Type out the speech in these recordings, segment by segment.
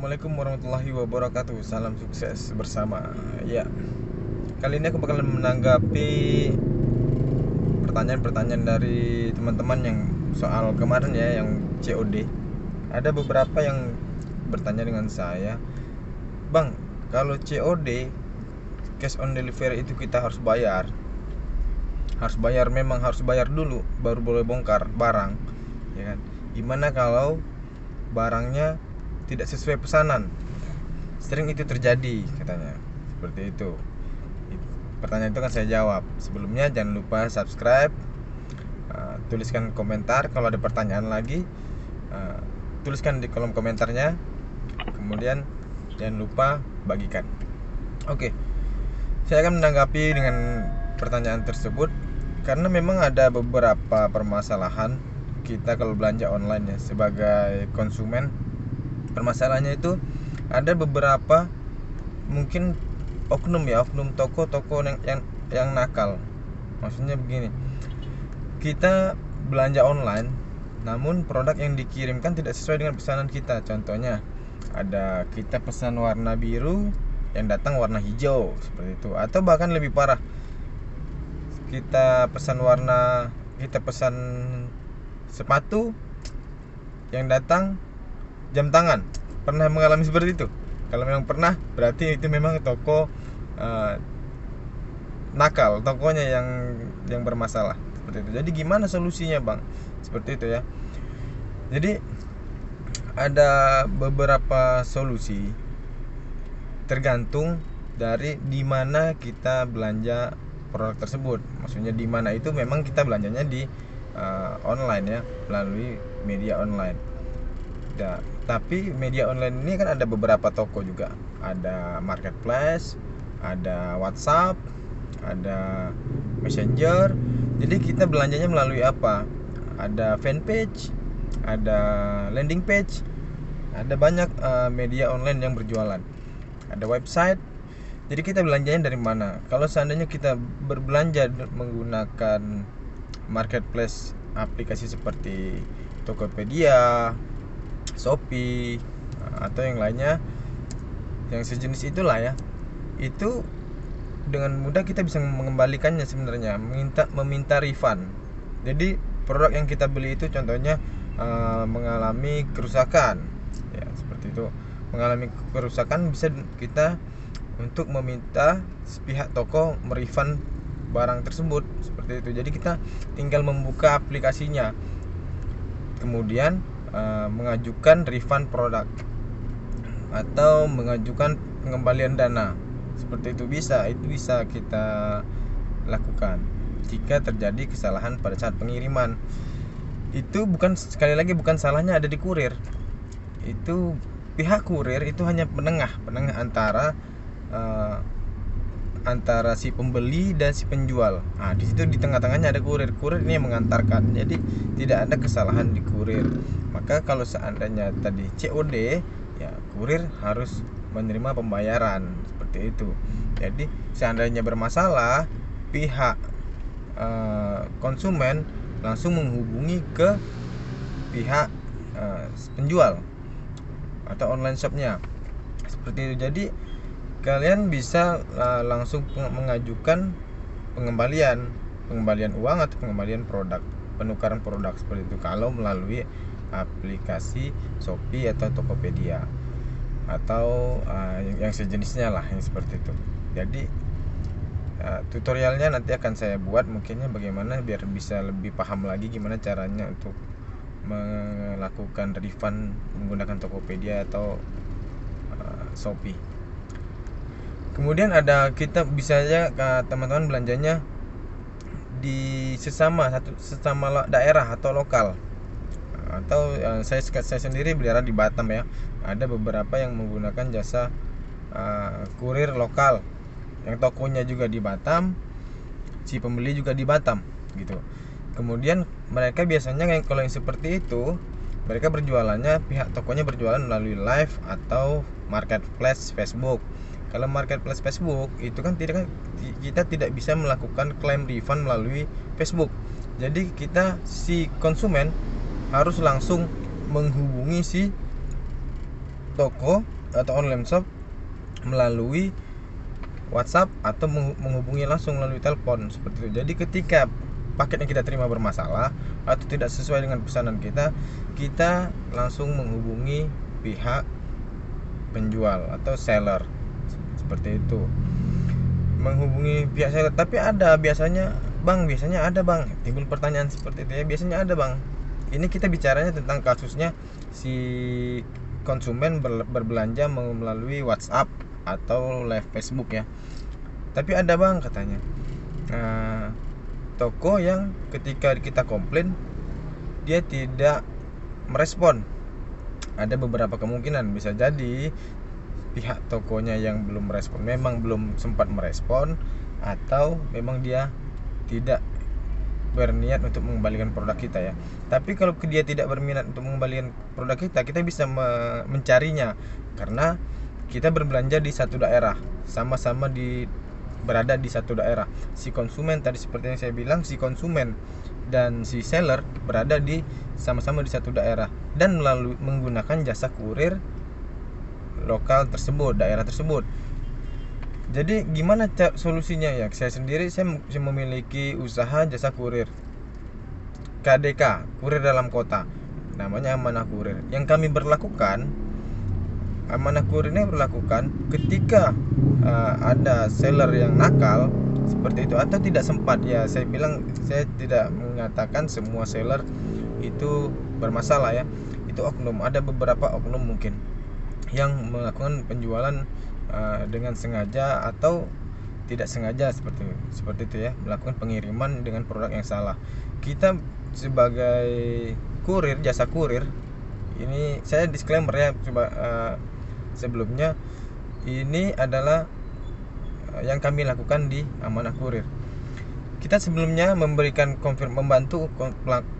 Assalamualaikum warahmatullahi wabarakatuh. Salam sukses bersama. Ya, kali ini aku bakalan menanggapi pertanyaan-pertanyaan dari teman-teman yang soal kemarin ya, yang COD. Ada beberapa yang bertanya dengan saya, Bang, kalau COD, cash on delivery itu kita harus bayar. Memang harus bayar dulu baru boleh bongkar barang, ya kan? Gimana kalau barangnya tidak sesuai pesanan? Sering itu terjadi katanya. Seperti itu. Pertanyaan itu kan saya jawab. Sebelumnya jangan lupa subscribe, tuliskan komentar. Kalau ada pertanyaan lagi, tuliskan di kolom komentarnya. Kemudian jangan lupa bagikan. Oke, saya akan menanggapi dengan pertanyaan tersebut karena memang ada beberapa permasalahan kita kalau belanja online ya, sebagai konsumen. Permasalahannya itu ada beberapa mungkin oknum toko-toko yang nakal. Maksudnya begini, kita belanja online namun produk yang dikirimkan tidak sesuai dengan pesanan kita. Contohnya, ada kita pesan warna biru yang datang warna hijau, seperti itu. Atau bahkan lebih parah, kita pesan sepatu yang datang jam tangan. Pernah mengalami seperti itu? Kalau memang pernah, berarti itu memang toko nakal, tokonya yang bermasalah, seperti itu. Jadi gimana solusinya, Bang? Seperti itu ya. Jadi ada beberapa solusi tergantung dari di mana kita belanja produk tersebut. Maksudnya di mana itu memang kita belanjanya di online ya, melalui media online. Tapi media online ini kan ada beberapa toko juga. Ada marketplace, ada WhatsApp, ada Messenger. Jadi kita belanjanya melalui apa? Ada fanpage, ada landing page, ada banyak media online yang berjualan. Ada website. Jadi kita belanjanya dari mana? Kalau seandainya kita berbelanja menggunakan marketplace, aplikasi seperti Tokopedia, Shopee, atau yang lainnya yang sejenis itulah ya, itu dengan mudah kita bisa mengembalikannya sebenarnya, meminta refund. Jadi produk yang kita beli itu contohnya mengalami kerusakan ya, seperti itu. Mengalami kerusakan, bisa kita untuk meminta pihak toko merefund barang tersebut, seperti itu. Jadi kita tinggal membuka aplikasinya, kemudian mengajukan refund produk atau mengajukan pengembalian dana, seperti itu. Itu bisa kita lakukan jika terjadi kesalahan pada saat pengiriman. Itu sekali lagi bukan salahnya ada di kurir. Itu pihak kurir itu hanya penengah antara si pembeli dan si penjual. Nah, di situ di tengah-tengahnya ada kurir. Kurir ini yang mengantarkan. Jadi tidak ada kesalahan di kurir. Maka kalau seandainya tadi COD, ya kurir harus menerima pembayaran, seperti itu. Jadi seandainya bermasalah, pihak konsumen langsung menghubungi ke pihak penjual atau online shopnya, seperti itu. Jadi kalian bisa langsung mengajukan pengembalian uang atau pengembalian produk, penukaran produk, seperti itu, kalau melalui aplikasi Shopee atau Tokopedia atau yang sejenisnya lah, yang seperti itu. Jadi tutorialnya nanti akan saya buat mungkinnya bagaimana biar bisa lebih paham lagi gimana caranya untuk melakukan refund menggunakan Tokopedia atau Shopee. Kemudian ada, kita bisa aja teman-teman belanjanya di sesama daerah atau lokal. Atau saya sendiri berada di Batam ya. Ada beberapa yang menggunakan jasa kurir lokal, yang tokonya juga di Batam, si pembeli juga di Batam gitu. Kemudian mereka biasanya kalau yang seperti itu, mereka berjualannya, pihak tokonya berjualan melalui live atau marketplace Facebook. Kalau marketplace Facebook itu kan kita tidak bisa melakukan klaim refund melalui Facebook. Jadi si konsumen harus langsung menghubungi si toko atau online shop melalui WhatsApp atau menghubungi langsung melalui telepon seperti itu. Jadi ketika paket yang kita terima bermasalah atau tidak sesuai dengan pesanan kita, kita langsung menghubungi pihak penjual atau seller seperti itu. Menghubungi pihak seller, tapi biasanya ada bang, timbul pertanyaan seperti itu ya, biasanya ada bang. Ini kita bicaranya tentang kasusnya si konsumen berbelanja melalui WhatsApp atau live Facebook ya. Tapi ada bang katanya toko yang ketika kita komplain dia tidak merespon. Ada beberapa kemungkinan, bisa jadi pihak tokonya yang belum merespon memang belum sempat merespon, atau memang dia tidak berniat untuk mengembalikan produk kita ya. Tapi kalau dia tidak berminat untuk mengembalikan produk kita, kita bisa mencarinya, karena kita berbelanja di satu daerah, sama-sama berada di satu daerah. Si konsumen tadi seperti yang saya bilang, si konsumen dan si seller berada sama-sama di satu daerah dan menggunakan jasa kurir lokal tersebut, daerah tersebut. Jadi gimana solusinya ya? Saya memiliki usaha jasa kurir KDK, kurir dalam kota, namanya Amanah Kurir. Yang kami berlakukan, Amanah Kurir ini berlakukan ketika ada seller yang nakal seperti itu atau tidak sempat ya. Saya tidak mengatakan semua seller itu bermasalah ya. Itu oknum, ada beberapa oknum mungkin yang melakukan penjualan dengan sengaja atau tidak sengaja seperti itu ya, melakukan pengiriman dengan produk yang salah. Kita sebagai kurir, jasa kurir, ini saya disclaimer ya, sebelumnya ini adalah yang kami lakukan di Amanah Kurir. Kita sebelumnya membantu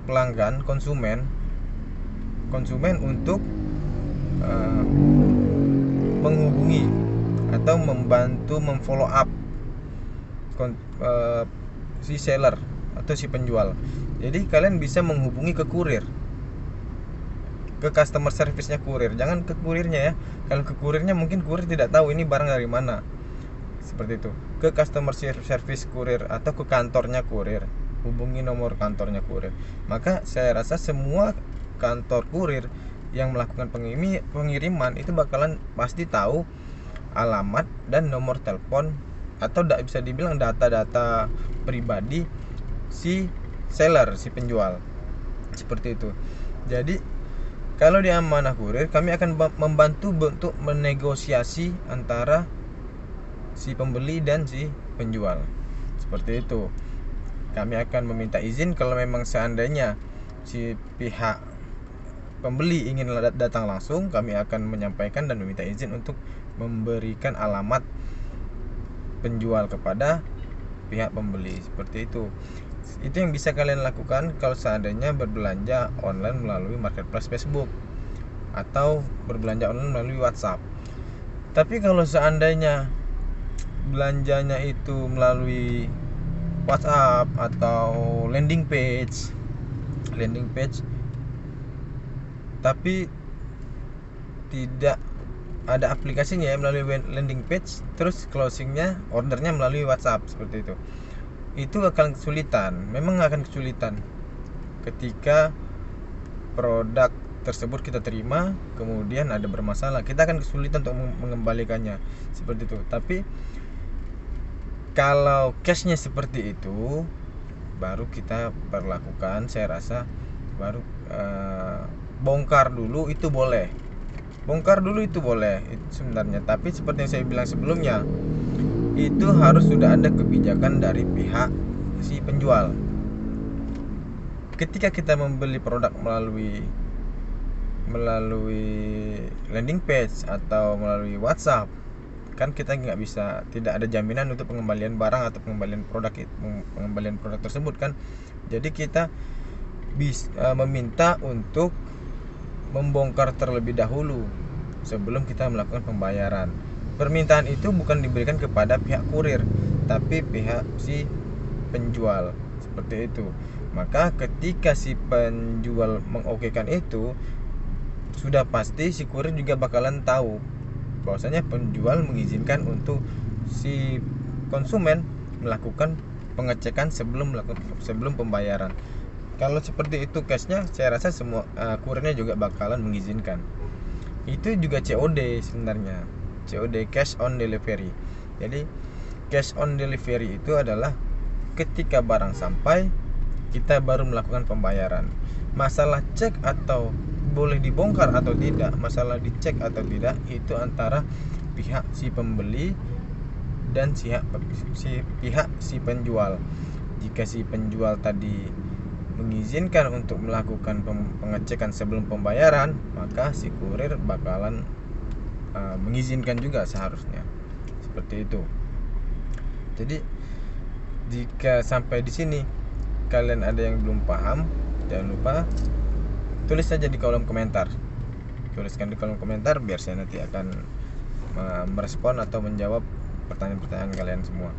pelanggan konsumen untuk menghubungi atau membantu memfollow up si seller atau si penjual. Jadi kalian bisa menghubungi ke kurir, ke customer service-nya kurir, jangan ke kurirnya ya. Kalau ke kurirnya mungkin kurir tidak tahu ini barang dari mana, seperti itu. Ke customer service kurir atau ke kantornya kurir, hubungi nomor kantornya kurir. Maka saya rasa semua kantor kurir yang melakukan pengiriman itu bakalan pasti tahu alamat dan nomor telepon, atau bisa dibilang data-data pribadi si seller, si penjual, seperti itu. Jadi kalau di Amanah Kurir, kami akan membantu untuk menegosiasi antara si pembeli dan si penjual, seperti itu. Kami akan meminta izin kalau memang seandainya si pihak pembeli ingin datang langsung, kami akan menyampaikan dan meminta izin untuk memberikan alamat penjual kepada pihak pembeli, seperti itu. Itu yang bisa kalian lakukan kalau seandainya berbelanja online melalui marketplace Facebook atau berbelanja online melalui WhatsApp. Tapi kalau seandainya belanjanya itu melalui WhatsApp atau landing page, tapi tidak ada aplikasinya ya, melalui landing page, terus closingnya ordernya melalui WhatsApp seperti itu akan kesulitan. Memang akan kesulitan ketika produk tersebut kita terima kemudian ada bermasalah, kita akan kesulitan untuk mengembalikannya, seperti itu. Tapi kalau cashnya seperti itu baru kita perlakukan, saya rasa baru bongkar dulu itu boleh itu sebenarnya. Tapi seperti yang saya bilang sebelumnya, itu harus sudah ada kebijakan dari pihak si penjual. Ketika kita membeli produk melalui landing page atau melalui WhatsApp, kan kita tidak ada jaminan untuk pengembalian barang atau pengembalian produk tersebut kan. Jadi kita bisa meminta untuk membongkar terlebih dahulu sebelum kita melakukan pembayaran. Permintaan itu bukan diberikan kepada pihak kurir, tapi pihak si penjual, seperti itu. Maka ketika si penjual mengokekan itu, sudah pasti si kurir juga bakalan tahu bahwasanya penjual mengizinkan untuk si konsumen melakukan pengecekan sebelum pembayaran. Kalau seperti itu cashnya, saya rasa semua kurirnya juga bakalan mengizinkan. Itu juga COD sebenarnya, COD, cash on delivery. Jadi cash on delivery itu adalah ketika barang sampai kita baru melakukan pembayaran. Masalah cek atau boleh dibongkar atau tidak, masalah dicek atau tidak, itu antara pihak si pembeli dan pihak si penjual. Jika si penjual tadi mengizinkan untuk melakukan pengecekan sebelum pembayaran, maka si kurir bakalan mengizinkan juga seharusnya. Seperti itu. Jadi jika sampai di sini kalian ada yang belum paham, jangan lupa tulis saja di kolom komentar. Tuliskan di kolom komentar biar saya nanti akan merespon atau menjawab pertanyaan-pertanyaan kalian semua.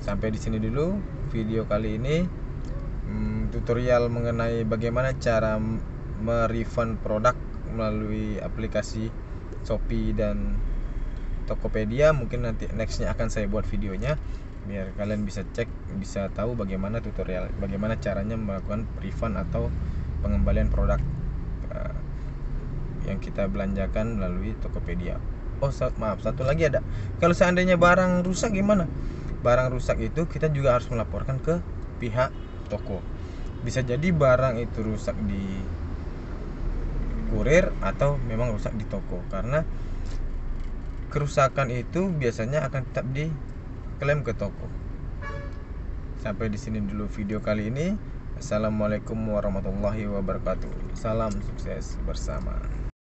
Sampai di sini dulu video kali ini, tutorial mengenai bagaimana cara merefund produk melalui aplikasi Shopee dan Tokopedia. Mungkin nanti nextnya akan saya buat videonya biar kalian bisa cek, bisa tahu bagaimana caranya melakukan refund atau pengembalian produk yang kita belanjakan melalui Tokopedia. Satu lagi ada, kalau seandainya barang rusak gimana? Barang rusak itu kita juga harus melaporkan ke pihak toko. Bisa jadi barang itu rusak di kurir atau memang rusak di toko, karena kerusakan itu biasanya akan tetap diklaim ke toko. Sampai di sini dulu video kali ini. Assalamualaikum warahmatullahi wabarakatuh. Salam sukses bersama.